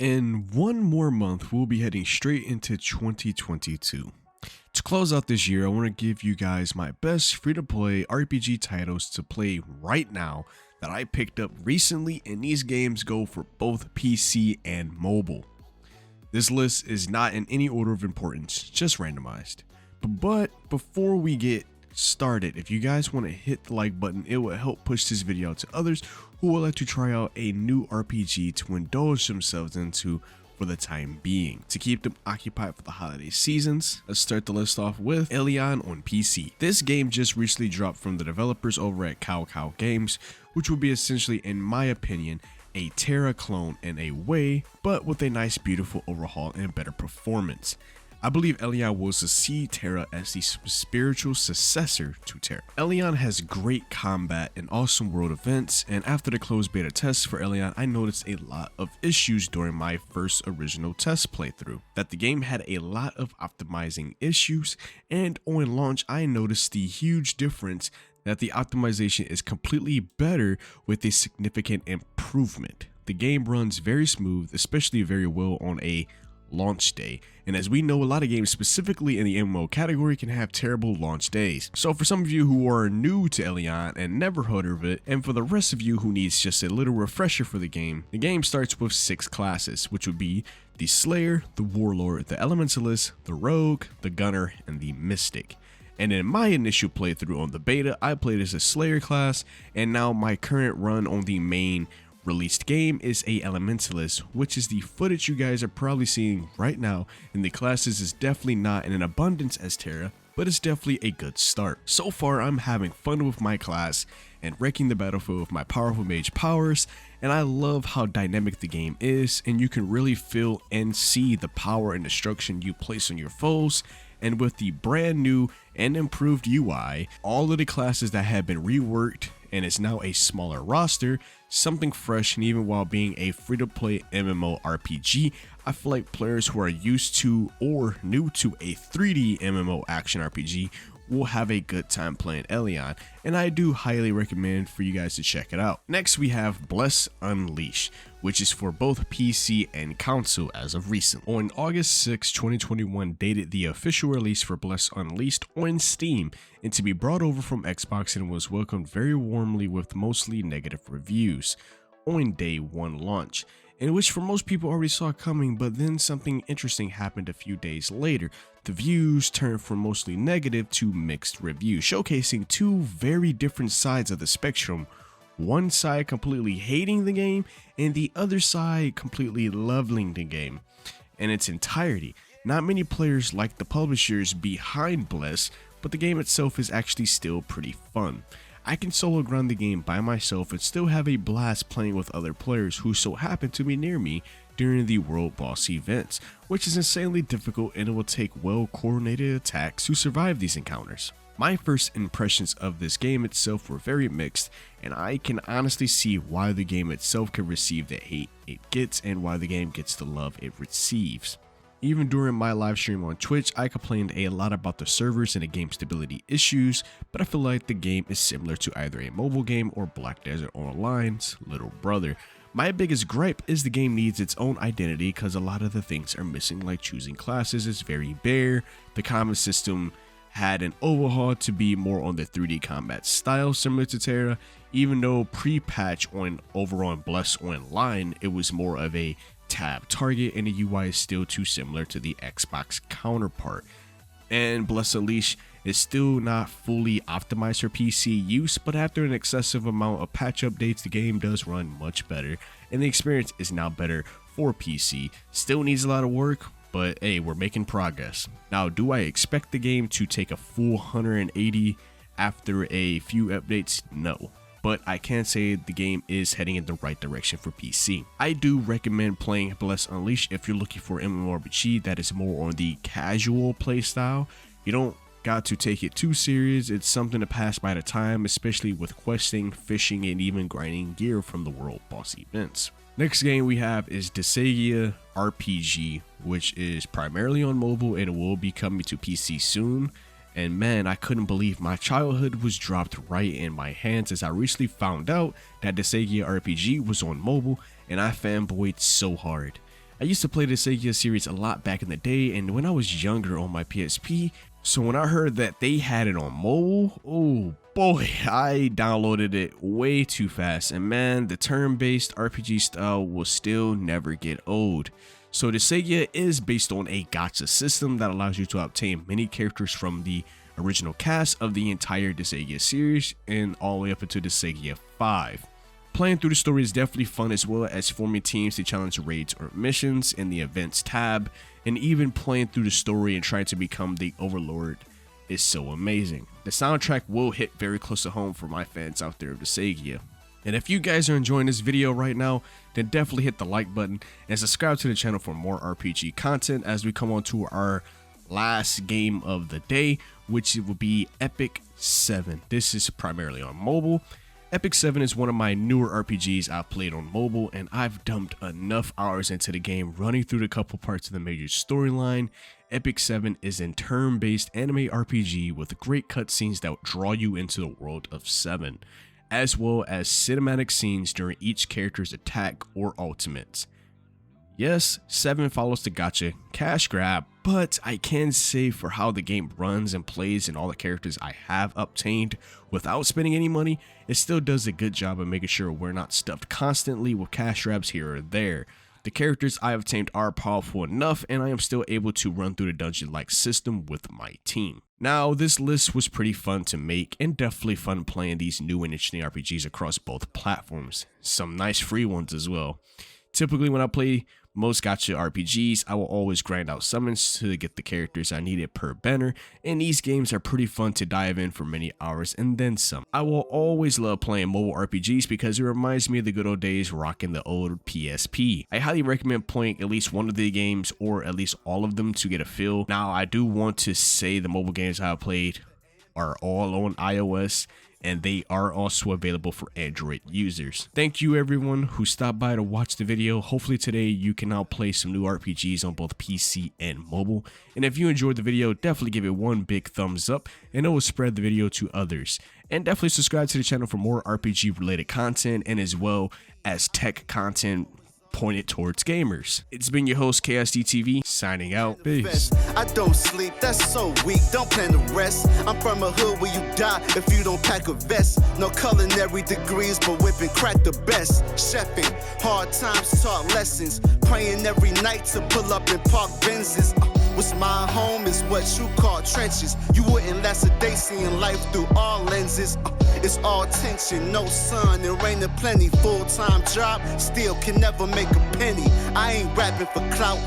In one more month, we'll be heading straight into 2022. To close out this year, I want to give you guys my best free-to-play RPG titles to play right now that I picked up recently, and these games go for both PC and mobile. This list is not in any order of importance, just randomized. But before we get started, if you guys want to hit the like button, it will help push this video out to others who would like to try out a new RPG to indulge themselves into for the time being, to keep them occupied for the holiday seasons. Let's start the list off with Elyon on PC. This game just recently dropped from the developers over at Cow Games, which will be essentially, in my opinion, a Terra clone in a way, but with a nice beautiful overhaul and better performance. I believe Elyon will succeed Terra as the spiritual successor to Terra. Elyon has great combat and awesome world events, and after the closed beta test for Elyon, I noticed a lot of issues during my first original test playthrough. That the game had a lot of optimizing issues, and on launch I noticed the huge difference that the optimization is completely better with a significant improvement. The game runs very smooth, especially very well on a launch day, and as we know, a lot of games specifically in the MMO category can have terrible launch days. So for some of you who are new to Elyon and never heard of it, and for the rest of you who needs just a little refresher for the game starts with 6 classes, which would be the Slayer, the Warlord, the Elementalist, the Rogue, the Gunner, and the Mystic. And in my initial playthrough on the beta, I played as a Slayer class, and now my current run on the main released game is a Elementalist, which is the footage you guys are probably seeing right now, and the classes is definitely not in an abundance as Terra, but it's definitely a good start. So far, I'm having fun with my class and wrecking the battlefield with my powerful mage powers, and I love how dynamic the game is, and you can really feel and see the power and destruction you place on your foes. And with the brand new and improved UI, all of the classes that have been reworked and is now a smaller roster, something fresh, and even while being a free-to-play MMO RPG, I feel like players who are used to or new to a 3D MMO action RPG will have a good time playing Elyon, and I do highly recommend for you guys to check it out. Next we have Bless Unleashed, which is for both PC and console as of recent. On August 6, 2021 dated the official release for Bless Unleashed on Steam, and to be brought over from Xbox, and was welcomed very warmly with mostly negative reviews on day 1 launch, in which for most people already saw coming, but then something interesting happened a few days later. The views turned from mostly negative to mixed reviews, showcasing two very different sides of the spectrum. One side completely hating the game, and the other side completely loving the game in its entirety. Not many players like the publishers behind Bless, but the game itself is actually still pretty fun. I can solo grind the game by myself and still have a blast playing with other players who so happen to be near me during the World Boss events, which is insanely difficult, and it will take well coordinated attacks to survive these encounters. My first impressions of this game itself were very mixed, and I can honestly see why the game itself can receive the hate it gets and why the game gets the love it receives. Even during my live stream on Twitch, I complained a lot about the servers and the game stability issues, but I feel like the game is similar to either a mobile game or Black Desert Online's little brother. My biggest gripe is the game needs its own identity because a lot of the things are missing, like choosing classes is very bare, the combat system had an overhaul to be more on the 3D combat style similar to Terra, even though pre-patch over on Bless Online it was more of a tab target, and the UI is still too similar to the Xbox counterpart. And Bless Unleashed is still not fully optimized for PC use, but after an excessive amount of patch updates, the game does run much better, and the experience is now better for PC. Still needs a lot of work, but hey, we're making progress. Now, do I expect the game to take a full 180 after a few updates? No. But I can say the game is heading in the right direction for PC. I do recommend playing Bless Unleashed if you're looking for MMORPG that is more on the casual playstyle. You don't got to take it too serious, it's something to pass by the time, especially with questing, fishing, and even grinding gear from the World Boss events. Next game we have is DIsgaea RPG, which is primarily on mobile and it will be coming to PC soon. And man, I couldn't believe my childhood was dropped right in my hands as I recently found out that DIsgaea RPG was on mobile, and I fanboyed so hard. I used to play the DIsgaea series a lot back in the day and when I was younger on my PSP, so when I heard that they had it on mobile, oh boy, I downloaded it way too fast, and man, the turn-based RPG style will still never get old. So DIsgaea is based on a gacha system that allows you to obtain many characters from the original cast of the entire DIsgaea series and all the way up into DIsgaea 5. Playing through the story is definitely fun, as well as forming teams to challenge raids or missions in the events tab, and even playing through the story and trying to become the Overlord is so amazing. The soundtrack will hit very close to home for my fans out there of DIsgaea. And if you guys are enjoying this video right now, then definitely hit the like button and subscribe to the channel for more RPG content as we come on to our last game of the day, which will be Epic 7. This is primarily on mobile. Epic 7 is one of my newer RPGs I've played on mobile, and I've dumped enough hours into the game running through the couple parts of the major storyline. Epic 7 is a turn-based anime RPG with great cutscenes that will draw you into the world of 7, as well as cinematic scenes during each character's attack or ultimates. Yes, 7 follows the gacha cash grab, but I can say for how the game runs and plays and all the characters I have obtained without spending any money, it still does a good job of making sure we're not stuffed constantly with cash grabs here or there. The characters I obtained are powerful enough, and I am still able to run through the dungeon-like system with my team. Now, this list was pretty fun to make, and definitely fun playing these new and interesting RPGs across both platforms. Some nice free ones as well. Typically when I play most gacha RPGs, I will always grind out summons to get the characters I needed per banner, and these games are pretty fun to dive in for many hours and then some. I will always love playing mobile RPGs because it reminds me of the good old days rocking the old PSP. I highly recommend playing at least one of the games or at least all of them to get a feel. Now, I do want to say the mobile games I've played are all on iOS, and they are also available for Android users. Thank you everyone who stopped by to watch the video. Hopefully today you can now play some new RPGs on both PC and mobile. And if you enjoyed the video, definitely give it one big thumbs up and it will spread the video to others. And definitely subscribe to the channel for more RPG related content and as well as tech content pointed towards gamers. It's been your host KSDTV signing out. Peace. I don't sleep, that's so weak, don't plan to rest. I'm from a hood where you die if you don't pack a vest. No culinary degrees, but whipping crack the best. Chefing, hard times taught lessons. Praying every night to pull up in park Benzes. What's my home is what you call trenches. You wouldn't last a day seeing life through all lenses. It's all tension, no sun, and raining plenty. Full-time job, still can never make a penny. I ain't rapping for clout,